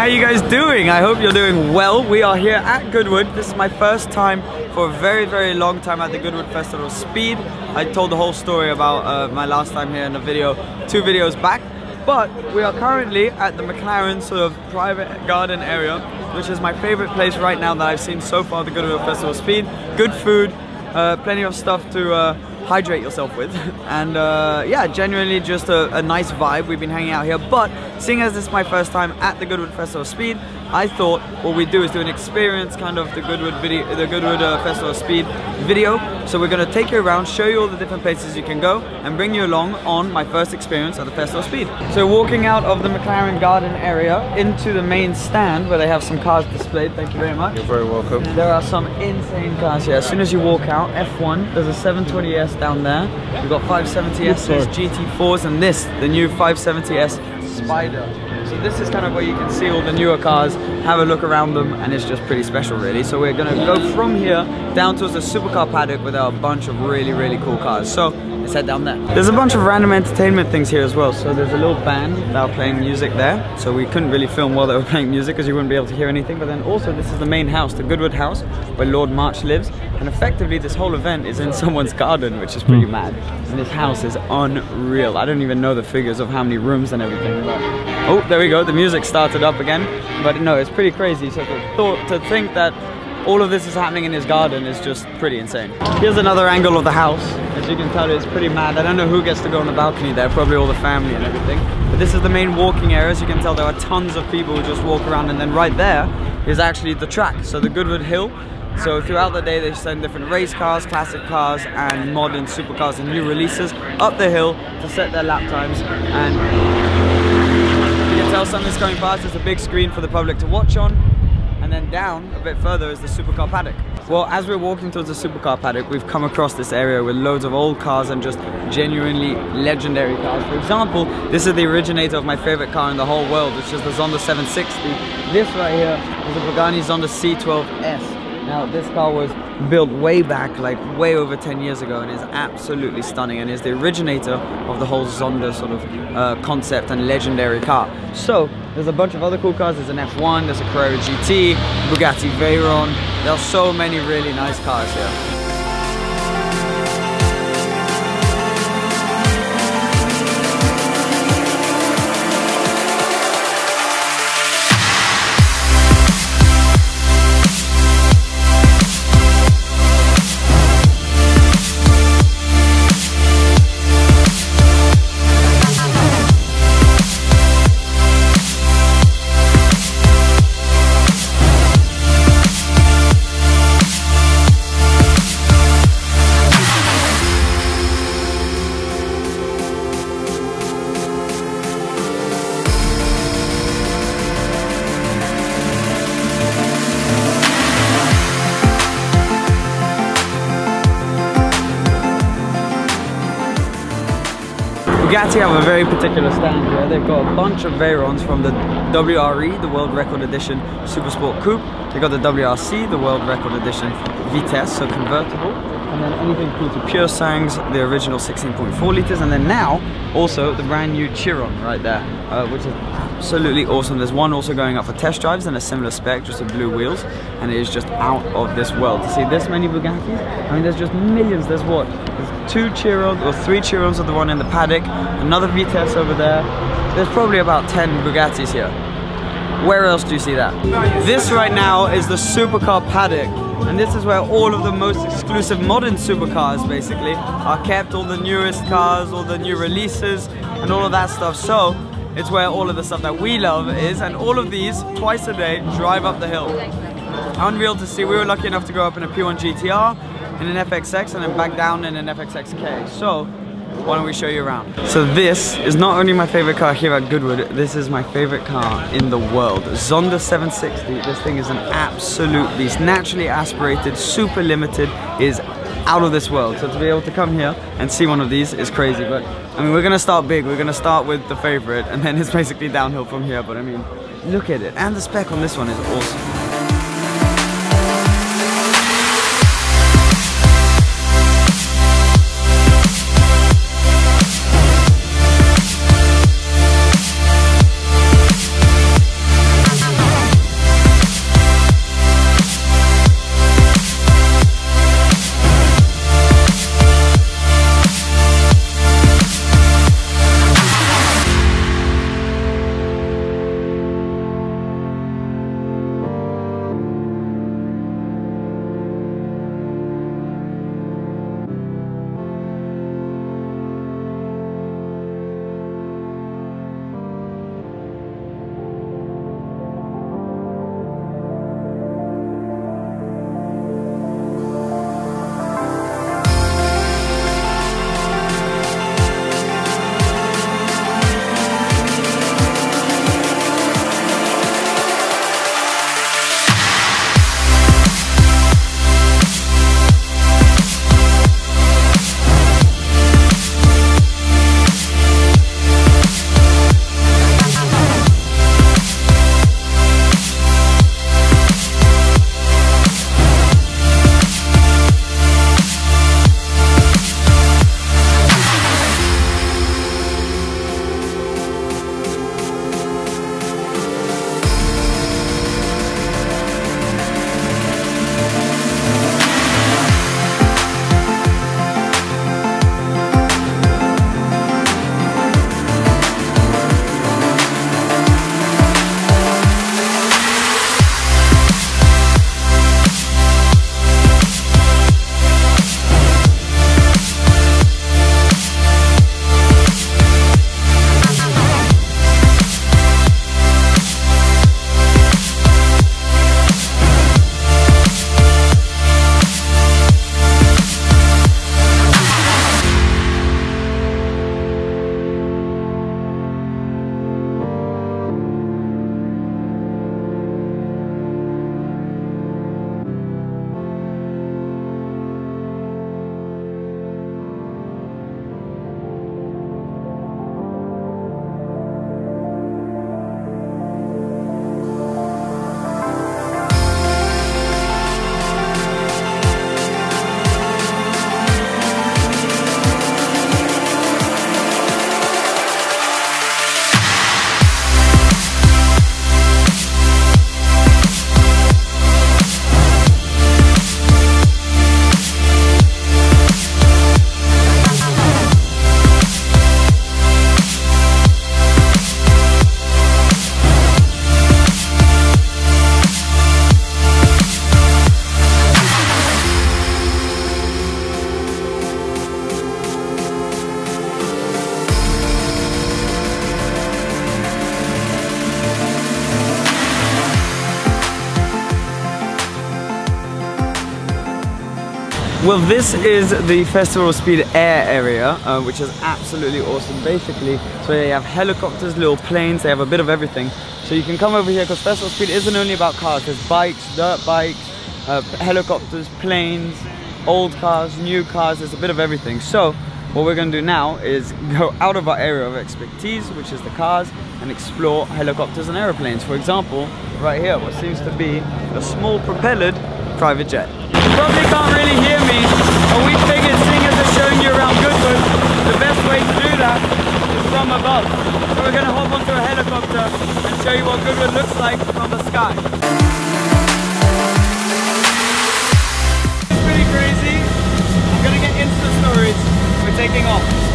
how you guys doing? I hope you're doing well. We are here at GoodWood. This is my first time for a very long time at the GoodWood Festival of Speed. I told the whole story about my last time here in a video 2 videos back. But we are currently at the McLaren sort of private garden area, which is my favorite place right now that I've seen so far, the GoodWood Festival of Speed. Good food, plenty of stuff to hydrate yourself with, and yeah, genuinely just a nice vibe. We've been hanging out here, but seeing as this is my first time at the GoodWood Festival of Speed, I thought what we do is do an experience kind of the GoodWood video, the GoodWood Festival of Speed video. So we're going to take you around, show you all the different places you can go, and bring you along on my first experience at the Festival of Speed. So walking out of the McLaren garden area into the main stand where they have some cars displayed. Thank you very much. You're very welcome. There are some insane cars here. As soon as you walk out, F1, there's a 720S down there. We've got 570Ss, GT4s, and this, the new 570S Spider. So this is kind of where you can see all the newer cars, have a look around them, and it's just pretty special really. So we're gonna go from here down towards the supercar paddock with a bunch of really cool cars. So let's head down there. There's a bunch of random entertainment things here as well. So there's a little band that are playing music there. So we couldn't really film while they were playing music because you wouldn't be able to hear anything. But then also this is the main house, the GoodWood house, where Lord March lives. And effectively this whole event is in someone's garden, which is pretty mad. And this house is unreal. I don't even know the figures of how many rooms and everything. But oh, there we go. The music started up again. But no, it's pretty crazy. So to think that all of this is happening in his garden is just pretty insane. Here's another angle of the house. As you can tell, it's pretty mad. I don't know who gets to go on the balcony there, probably all the family and everything. But this is the main walking area. As you can tell, there are tons of people who just walk around, and then right there is actually the track. So the GoodWood Hill. So throughout the day they send different race cars, classic cars, and modern supercars and new releases up the hill to set their lap times. And you can tell something's coming past. There's a big screen for the public to watch on. And then down a bit further is the supercar paddock. Well, as we're walking towards the supercar paddock, we've come across this area with loads of old cars and just genuinely legendary cars. For example, this is the originator of my favorite car in the whole world, which is the Zonda 760. This right here is the Pagani Zonda C12S. Now, this car was built way back, like way over 10 years ago, and is absolutely stunning, and is the originator of the whole Zonda sort of concept and legendary car. So there's a bunch of other cool cars. There's an F1, there's a Carrera GT, Bugatti Veyron. There are so many really nice cars here. Bugatti have a very particular stand here. They've got a bunch of Veyrons from the WRE, the World Record Edition Supersport Coupe. They've got the WRC, the World Record Edition Vitesse, so convertible. And then anything cool to Pure Sangs, the original 16.4 litres. And then now, also the brand new Chiron right there, which is absolutely awesome. There's one also going up for test drives in a similar spec, just with blue wheels. And it is just out of this world. To see this many Bugattis, I mean, there's just millions. There's what? There's 2 Chirons, or 3 Chirons of the one in the paddock, another Vitesse over there. There's probably about 10 Bugattis here. Where else do you see that? This right now is the supercar paddock. And this is where all of the most exclusive modern supercars basically are kept, all the newest cars, all the new releases and all of that stuff. So it's where all of the stuff that we love is, and all of these twice a day drive up the hill. Unreal to see. We were lucky enough to go up in a P1 GTR, in an FXX, and then back down in an FXXK. So why don't we show you around? So this is not only my favorite car here at GoodWood, this is my favorite car in the world. Zonda 760, this thing is an absolute beast. Naturally aspirated, super limited, is out of this world. So to be able to come here and see one of these is crazy. But I mean, we're gonna start big. We're gonna start with the favorite, and then it's basically downhill from here. But I mean, look at it. And the spec on this one is awesome. Well, this is the Festival Speed Air area, which is absolutely awesome. Basically, so they have helicopters, little planes, they have a bit of everything. So you can come over here because Festival Speed isn't only about cars. There's bikes, dirt bikes, helicopters, planes, old cars, new cars. There's a bit of everything. So what we're going to do now is go out of our area of expertise, which is the cars, and explore helicopters and aeroplanes. For example, right here, what seems to be a small propellered private jet. You probably can't really hear me, but we figured, seeing as they're showing you around Goodwood, the best way to do that is from above. So we're going to hop onto a helicopter and show you what Goodwood looks like from the sky. It's pretty crazy. I'm going to get Insta stories. We're taking off.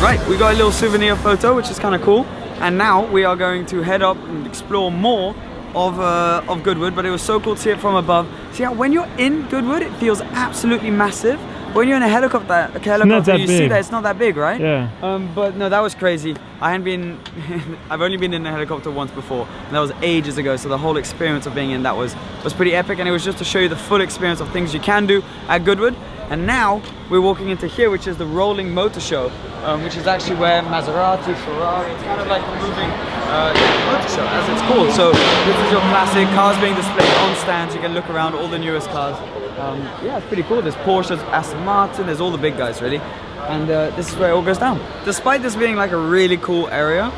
Right, we got a little souvenir photo, which is kind of cool. And now we are going to head up and explore more of Goodwood, but it was so cool to see it from above. See how when you're in Goodwood, it feels absolutely massive. When you're in a helicopter you see that it's not that big, right? Yeah. But no, that was crazy. I've only been in a helicopter once before, and that was ages ago, so the whole experience of being in that was pretty epic, and it was just to show you the full experience of things you can do at Goodwood. And now we're walking into here, which is the Rolling Motor Show, which is actually where Maserati, Ferrari, it's kind of like a moving motor show, as it's called. So this is your classic cars being displayed on stands. You can look around all the newest cars. Yeah, it's pretty cool. There's Porsches, Aston Martin, there's all the big guys really. And this is where it all goes down. Despite this being like a really cool area,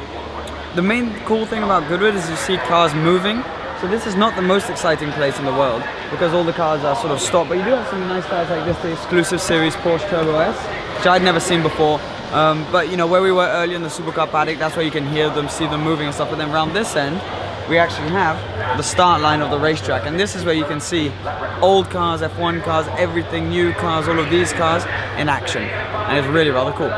the main cool thing about Goodwood is you see cars moving. So this is not the most exciting place in the world because all the cars are sort of stopped, but you do have some nice cars like this, the exclusive series Porsche Turbo S, which I'd never seen before. But you know, where we were earlier in the supercar paddock, that's where you can hear them, see them moving and stuff. But then around this end, we actually have the start line of the racetrack, and this is where you can see old cars, F1 cars, everything, new cars, all of these cars in action, and it's really rather cool.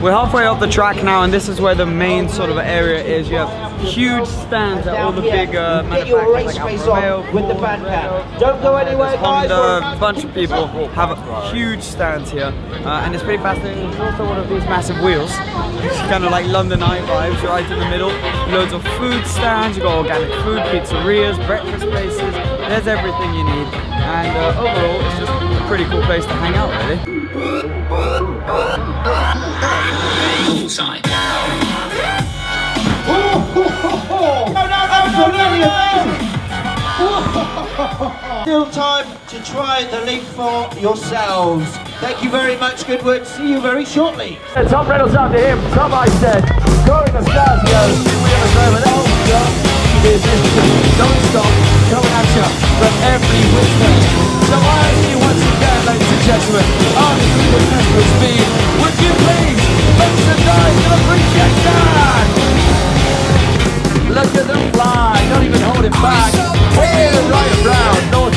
We're halfway up the track now, and this is where the main sort of area is. You have huge stands at all the big manufacturers like Alfa Romeo, with the bandcamp. Don't go anywhere, guys. Honda, a bunch of people have huge stands here, and it's pretty fascinating. There's also one of these massive wheels, it's kind of like London Eye vibes, right in the middle. Loads of food stands, you've got organic food, pizzerias, breakfast places, there's everything you need. And overall, it's just a pretty cool place to hang out, really. Bullseye. Still time to try the leap for yourselves. Thank you very much, Goodwood. See you very shortly. Tom Reynolds up to him. Tom, I said, scoring the stars goes. We have a moment. Don't stop. Coming at you from every whisker. So I ask you once again, ladies and gentlemen, on the Festival Speed, would you please make some noise and appreciate that? Look at them fly, not even holding back. Here, right around, north.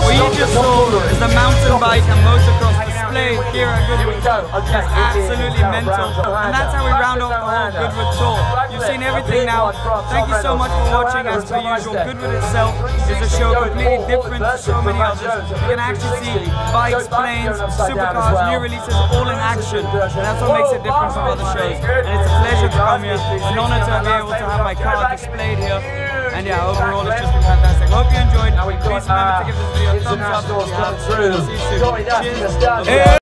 What you just saw is the mountain bike and motocross display here at GoodWood is absolutely mental. And that's how we round off the whole GoodWood tour. You've seen everything now. Thank you so much for watching. As per usual, GoodWood itself is a show completely different to so many others. You can actually see bikes, planes, supercars, new releases all in action. And that's what makes it different from other shows. And it's a pleasure to come here. An honor to be able to have my car displayed here. And yeah, overall it's just been fantastic. Hope you enjoyed. Please remember to give this video a thumbs up if you have. See you soon. Cheers.